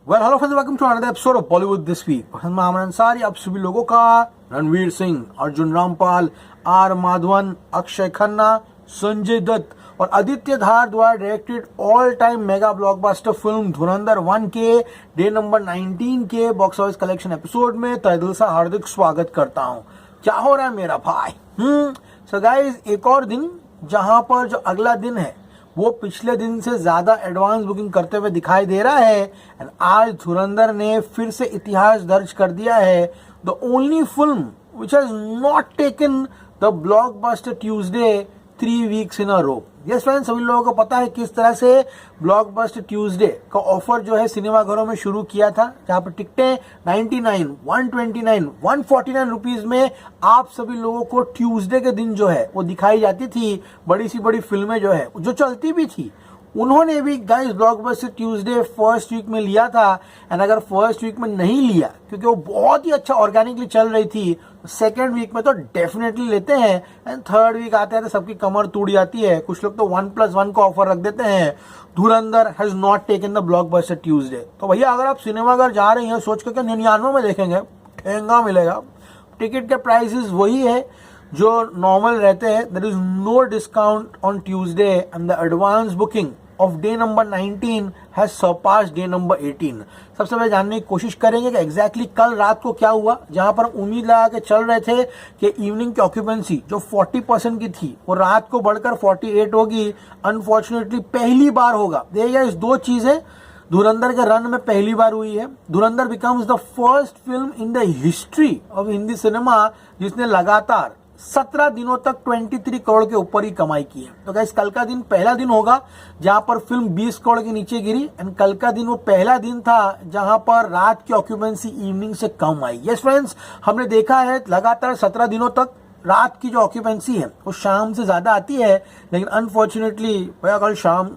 Well hello friends, welcome to another episode of Bollywood this week. मैं अमन अंसारी आप सभी लोगों का रणवीर सिंह, अर्जुन रामपाल, आर माधवन, अक्षय खन्ना, संजय दत्त और आदित्य धार द्वारा directed all time mega blockbuster film Dhurandhar 1 के डे नंबर 19 के बॉक्स ऑफिस कलेक्शन एपिसोड में तहे दिल से हार्दिक स्वागत करता हूं। क्या हो रहा है मेरा भाई? सो गाइस, एक और दिन जहां पर जो अगला दिन है वो पिछले दिन से ज्यादा एडवांस बुकिंग करते हुए दिखाई दे रहा है। एंड आज धुरंधर ने फिर से इतिहास दर्ज कर दिया है। The only film which has not taken the blockbuster Tuesday 3 weeks in a row. Yes friends, सभी लोगों को पता है किस तरह से ब्लॉकबस्टर ट्यूसडे का ऑफर जो है सिनेमाघरों में शुरू किया था, जहां पर टिकटें 99, 129, 149 रुपीज में आप सभी लोगों को ट्यूसडे के दिन जो है वो दिखाई जाती थी। बड़ी सी बड़ी फिल्में जो है जो चलती भी थी, उन्होंने भी guys blockbuster Tuesday first week में लिया था। एंड अगर फर्स्ट वीक में नहीं लिया क्योंकि वो बहुत ही अच्छा ऑर्गेनिकली चल रही थी, सेकेंड वीक में तो डेफिनेटली लेते हैं। एंड थर्ड वीक आते हैं तो सबकी कमर टूट जाती है। कुछ लोग तो 1+1 का ऑफर रख देते हैं। धुरंधर has not taken the blockbuster Tuesday. तो भैया अगर आप सिनेमाघर जा रहे हैं सोच कर 99 में देखेंगे, महंगा मिलेगा। टिकट के प्राइसेस वही है जो नॉर्मल रहते हैं। There is no discount on Tuesday and the advance booking of day number 19 has surpassed day number 18। सबसे पहले जानने की कोशिश करेंगे कि एग्जैक्टली कल रात को क्या हुआ, जहां पर उम्मीद लगा के चल रहे थे कि इवनिंग की ऑक्यूपेंसी जो 40% की थी वो रात को बढ़कर 48 होगी। अनफॉर्चुनेटली पहली बार होगा। देखिए इस दो चीजें धुरंधर के रन में पहली बार हुई है। धुरंधर becomes the first film in the history of Hindi cinema जिसने लगातार 17 दिनों तक 23 करोड़ के ऊपर ही कमाई की है। तो गाइस, कल का दिन पहला दिन होगा जहां पर फिल्म 20 करोड़ के नीचे गिरी। एंड कल का दिन वो पहला दिन था जहां पर रात की ऑक्यूपेंसी इवनिंग से कम आई। यस फ्रेंड्स, हमने देखा है लगातार 17 दिनों तक रात की जो ऑक्यूपेंसी है वो शाम से ज्यादा आती है। लेकिन अनफॉर्चुनेटली भैया कल शाम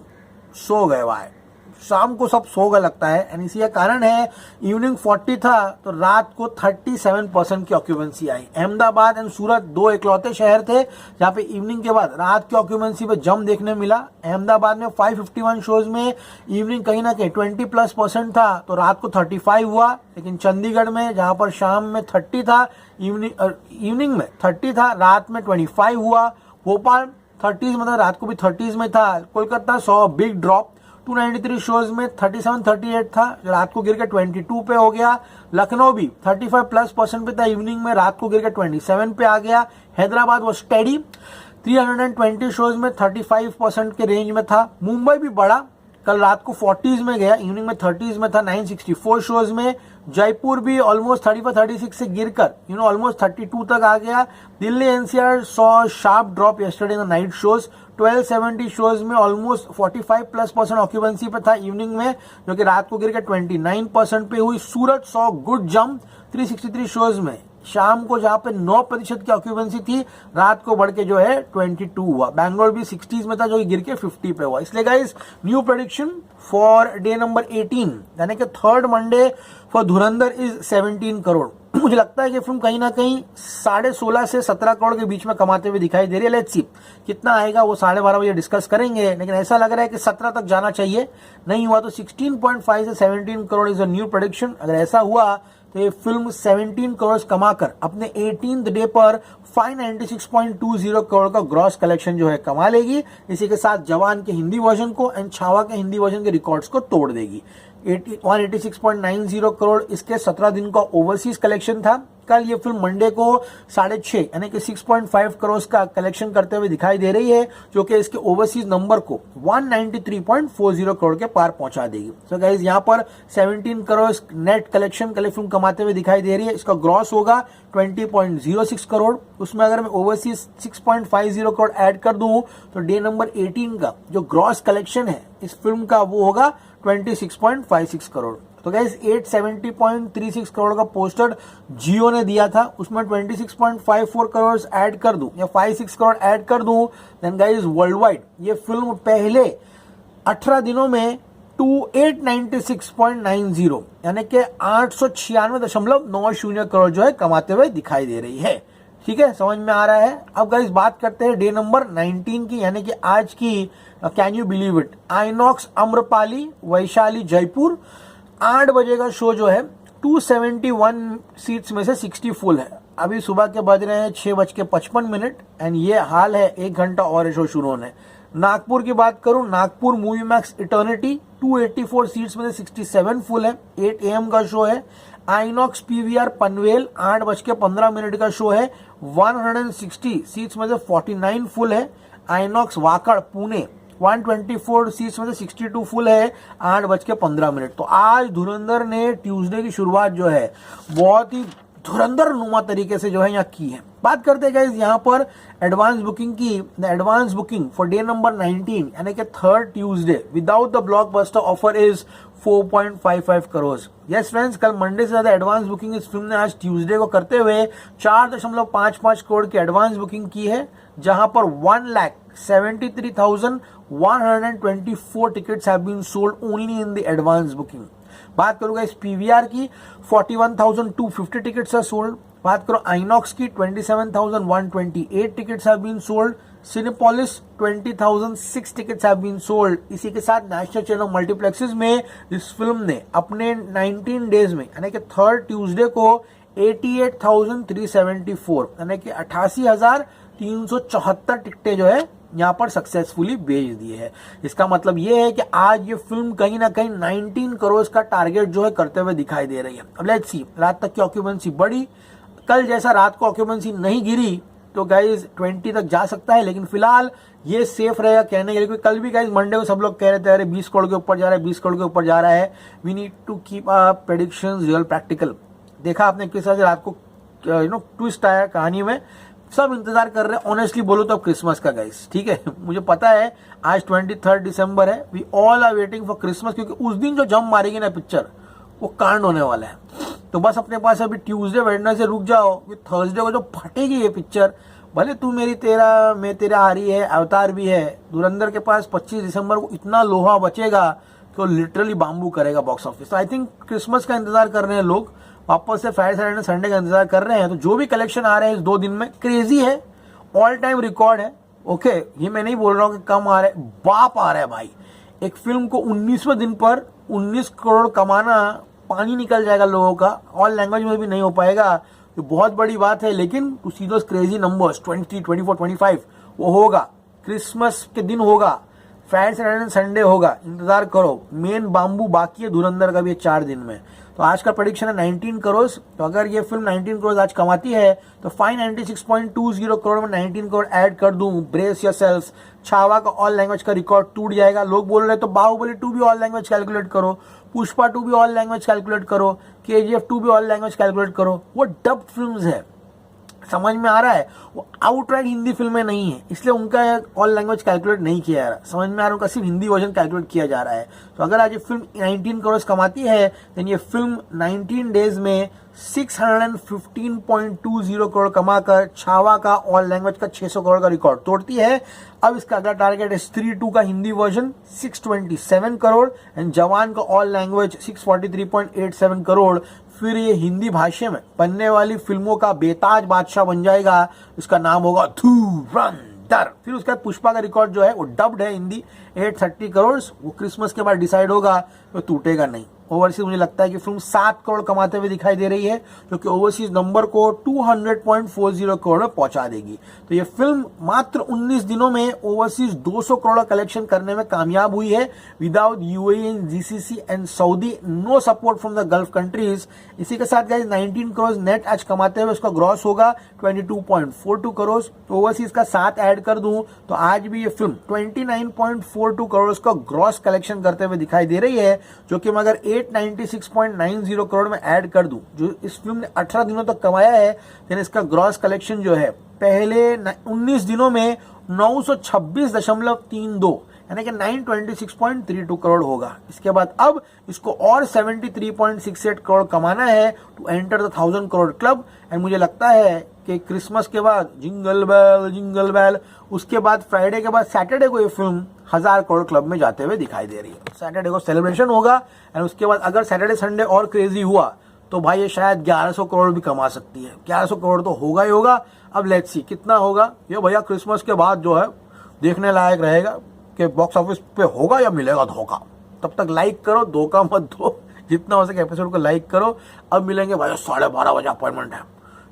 सो गए भाई, शाम को सब सो गए लगता है। एंड इसी का कारण है इवनिंग 40 था तो रात को 37% की ऑक्यूपेंसी आई। अहमदाबाद एंड सूरत दो इकलौते शहर थे जहां पे इवनिंग के बाद रात की ऑक्यूपेंसी पे जंप देखने मिला। अहमदाबाद में 551 शोज में इवनिंग कहीं ना कहीं 20+% था तो रात को 35 हुआ। लेकिन चंडीगढ़ में जहां पर शाम में 30 था, इवनिंग में 30 था, रात में 25 हुआ। भोपाल 30 मतलब रात को भी 30 में था। Kolkata saw big drop, 293 shows में 37-38 था, रात को गिर के 22 पे हो गया। लखनऊ भी 35+% पे था, इवनिंग में रात को गिर के 27 पे आ गया। हैदराबाद वो स्टेडी 320 शोज में 35% के रेंज में था। मुंबई भी बड़ा, कल रात को 40s में गया, इवनिंग में 30s में था 964 शोज में। जयपुर भी ऑलमोस्ट 35-36 से गिरकर ऑलमोस्ट 32 तक आ गया। Delhi NCR saw sharp drop yesterday in the night shows, 1270 shows में ऑलमोस्ट 45+% ऑक्यूपेंसी पे था इवनिंग में, जो कि रात को गिर के 29% पे हुई। सूरत सॉ गुड जंप 363 शोज में, शाम को जहां पे 9% की ऑक्यूपेंसी थी रात को बढ़ के जो है 22 हुआ। बैंगलोर भी 60s में था जो कि गिर के 50 पे हुआ। इसलिए guys, new prediction for day number 18 यानी कि third Monday for Dhurandhar is 17 crore. मुझे लगता है कि फिल्म कहीं ना कहीं 16.5 से 17 करोड़ के बीच में कमाते हुए दिखाई दे रही है। लेट्स सी कितना आएगा वो 12:30 बजे डिस्कस करेंगे। लेकिन ऐसा लग रहा है कि 17 तक जाना चाहिए, नहीं हुआ तो 16.5 से 17 crore is a new prediction. अगर ऐसा हुआ तो ये फिल्म 17 करोड़ कमाकर अपने 18th डे पर 596.20 करोड़ का ग्रॉस कलेक्शन जो है कमा लेगी। इसी के साथ जवान के हिंदी वर्जन को एंड छावा के हिंदी वर्जन के रिकॉर्ड्स को तोड़ देगी। 186.90 करोड़ इसके 17 दिन का ओवरसीज कलेक्शन था। कल ये फिल्म मंडे को 6.5 यानी कि 6.5 करोड़ का कलेक्शन करते हुए दिखाई दे रही है, जो कि इसके ओवरसीज नंबर को 193.40 करोड़ के पार पहुंचा देगी। सो गाइस, यहाँ पर 17 करोड़ नेट कलेक्शन कल फिल्म कमाते हुए दिखाई दे रही है। इसका ग्रॉस होगा 20.06 करोड़। उसमें अगर मैं ओवरसीज 6.50 करोड़ ऐड कर दूं तो डे नंबर 18 का जो ग्रॉस कलेक्शन है इस फिल्म का वो होगा 26.56 करोड़। तो गाइस 870.36 करोड़ का पोस्टर जियो ने दिया था, उसमें 26.54 करोड़ ऐड कर दूं या 56 करोड़ ऐड कर दूं, देन गाइस वर्ल्ड वाइड ये फिल्म पहले 18 दिनों में 896.90 यानी कि 896.90 करोड़ जो है कमाते हुए दिखाई दे रही है। ठीक है, समझ में आ रहा है। अब गाइस बात करते हैं डे नंबर 19 की, यानी कि आज की। Can you believe it, INOX Amrapali Vaishali Jaipur 8 बजे का शो जो है 271 सीट्स में से 60 फुल है। अभी सुबह के बज रहे हैं 6:55 एंड ये हाल है 1 घंटा और शो शुरू होने। नागपुर की बात करूं, Nagpur movie max eternity 284 seats में से 67 फुल है, 8 AM का शो है। आइनॉक्स पीवीआर पनवेल 8:15 का शो है, 160 सीट्स में से 49 फुल है। आइनॉक्स वाकड़ पुणे 124 सीट्स में से 62 फुल है, 8:15। तो आज धुरंधर ने ट्यूसडे की शुरुआत जो है बहुत ही धुरंधर नुमा तरीके से जो है यहाँ की है। बात करते हैं गाइस यहाँ पर एडवांस बुकिंग की। The advance booking for day number 19 यानी कि 3rd Tuesday without the blockbuster offer is 4.55 crore. Yes friends, कल मंडे से ज्यादा एडवांस बुकिंग इस फिल्म ने आज ट्यूसडे को करते हुए 4.55 करोड़ की एडवांस बुकिंग की है, जहां पर 1,73,124 tickets have been sold only in the advance booking. बात करूंगा इस पीवीआर की 41,250 टिकट्स है सोल्ड। बात करो आइनॉक्स की 27,128 tickets have been sold. Cinepolis 20,006 tickets have been sold. इसी के साथ नेशनल चैनल मल्टीप्लेक्सेस में इस फिल्म ने अपने 19 डेज में यानी कि 3rd ट्यूसडे को 88,374 यानी कि 88,374 टिकटें जो है यहाँ पर सक्सेसफुली बेच दिए है। इसका मतलब ये है कि आज ये फिल्म कहीं ना कहीं 19 करोड़ का टारगेट जो है करते हुए दिखाई दे रही है। अब लेट्स सी, रात तक की ऑक्यूपेंसी बढ़ी, कल जैसा रात को ऑक्यूपेंसी नहीं गिरी तो गाइज 20 तक जा सकता है, लेकिन फिलहाल ये सेफ रहेगा कहने के लिए। कल भी गाइज मंडे को सब लोग कह रहे थे अरे 20 करोड़ के ऊपर जा रहा है, 20 करोड़ के ऊपर जा रहा है। We need to keep our predictions real practical. देखा आपने किस तरह से रात को ट्विस्ट आया कहानी में। सब इंतजार कर रहे हैं ऑनेस्टली बोलो तो अब क्रिसमस का गाइस, ठीक है। मुझे पता है आज 23 दिसंबर है, we all are waiting for Christmas, क्योंकि उस दिन जो जम मारेगी ना पिक्चर वो कांड होने वाला है। तो बस अपने पास अभी ट्यूसडे वेडनेसडे रुक जाओ, थर्सडे को जो फटेगी ये पिक्चर, भले तू मेरी तेरा मैं तेरा आ रही है, अवतार भी है, धुरंधर के पास 25 दिसंबर को इतना लोहा बचेगा कि वो लिटरली बाम्बू करेगा बॉक्स ऑफिस। तो आई थिंक क्रिसमस का इंतजार कर रहे हैं लोग, वापस से फ्राइडे सैटरडे संडे का इंतजार कर रहे हैं। तो जो भी कलेक्शन आ रहे हैं इस 2 दिन में क्रेजी है, ऑल टाइम रिकॉर्ड है। ओके, ये मैं नहीं बोल रहा हूँ कि कम आ रहे, बाप आ रहा है भाई। एक फिल्म को 19वें दिन पर 19 करोड़ कमाना, पानी निकल जाएगा लोगों का, ऑल लैंग्वेज में भी नहीं हो पाएगा, तो बहुत बड़ी बात है। लेकिन to see those crazy numbers 20, 24, 25 वो होगा, क्रिसमस के दिन होगा, फ्राइडे सैटरडे संडे होगा, इंतजार करो। मेन बाम्बू बाकी है धुरंधर का भी 4 दिन में। तो आज का प्रेडिक्शन है 19 करोड़। तो अगर ये फिल्म 19 करोड़ आज कमाती है तो 596.20 करोड़ में 19 करोड़ ऐड कर दूं, ब्रेस योरसेल्फ। छावा का ऑल लैंग्वेज का रिकॉर्ड टूट जाएगा। लोग बोल रहे तो बाहुबली 2 भी ऑल लैंग्वेज कैलकुलेट करो, पुष्पा 2 भी ऑल लैंग्वेज कैलकुलेट करो, KGF 2 भी ऑल लैंग्वेज कैलकुलेट करो। वो डब्ड फिल्म्स है, समझ में आ रहा है, वो आउटराइट हिंदी फिल्में नहीं है, इसलिए उनका ऑल लैंग्वेज कैलकुलेट नहीं किया जा रहा, समझ में आ रहा है, उनका सिर्फ हिंदी वर्जन कैलकुलेट किया जा रहा है। तो अगर आज ये फिल्म 19 करोड़ कमाती है देन ये फिल्म 19 डेज में 615.20 करोड़ कमाकर छावा का ऑल लैंग्वेज का 600 करोड़ का रिकॉर्ड तोड़ती है। अब इसका अगला टारगेट है स्त्री 2 का हिंदी वर्जन 627 करोड़ एंड जवान का ऑल लैंग्वेज 643.87 करोड़। फिर ये हिंदी भाषा में बनने वाली फिल्मों का बेताज बादशाह बन जाएगा, इसका नाम होगा धुरंधर। फिर उसके बाद पुष्पा का रिकॉर्ड जो है वो डब्ड है हिंदी 830 करोड़, वो क्रिसमस के बाद डिसाइड होगा, तो टूटेगा नहीं। ओवरसीज मुझे लगता है कि फिल्म 7 करोड़ कमाते हुए दिखाई दे रही है, जो कि ओवरसीज नंबर को 200.40 करोड़ में पहुंचा देगी। तो ये फिल्म मात्र 19 दिनों में ओवरसीज 200 करोड़ कलेक्शन करने में कामयाब हुई है, without UAE and GCC and Saudi, no support from the Gulf countries. इसी के साथ गाइस 19 करोड़ नेट आज कमाते हुए उसका ग्रॉस होगा 22.42 करोड़। ओवरसीज का 7 ऐड कर दूं तो आज भी ये फिल्म 29.42 करोड़ का ग्रॉस कलेक्शन करते हुए दिखाई दे रही है, जो कि मगर 896.90 करोड़ में ऐड कर दूं जो इस फिल्म ने 18 दिनों तक कमाया है, यानी इसका ग्रॉस कलेक्शन जो है पहले 19 दिनों में 926.32 यानी कि 926.32 करोड़ होगा। इसके बाद अब इसको और 73.68 करोड़ कमाना है to enter the 1000 crore club. And मुझे लगता है कि क्रिसमस के बाद जिंगल बेल उसके बाद फ्राइडे के बाद सैटरडे को ये फिल्म 1000 करोड़ क्लब में जाते हुए दिखाई दे रही है। सैटरडे को सेलिब्रेशन होगा एंड उसके बाद अगर सैटरडे संडे और क्रेजी हुआ तो भाई ये शायद 1100 करोड़ भी कमा सकती है। 1100 करोड़ तो होगा ही होगा। अब लेट्स सी कितना होगा ये भैया, क्रिसमस के बाद जो है देखने लायक रहेगा कि बॉक्स ऑफिस पे होगा या मिलेगा धोखा। तब तक लाइक करो, धोखा मत दो, जितना हो सके एपिसोड को लाइक करो। अब मिलेंगे भाई 12:30 बजे अपॉइंटमेंट है।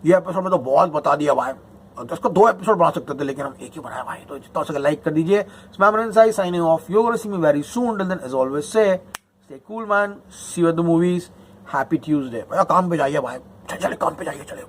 ये एपिसोड में तो बहुत बता दिया भाई, तो इसको 2 एपिसोड बना सकते थे लेकिन हम एक ही बनाया भाई, तो जितना हो सके लाइक कर दीजिए। Sai signing off, you gonna see me very soon, and then as always say stay cool man, see you at the movies, happy Tuesday. भैया काम पे जाइए भाई, चले काम पे जाइए, चले।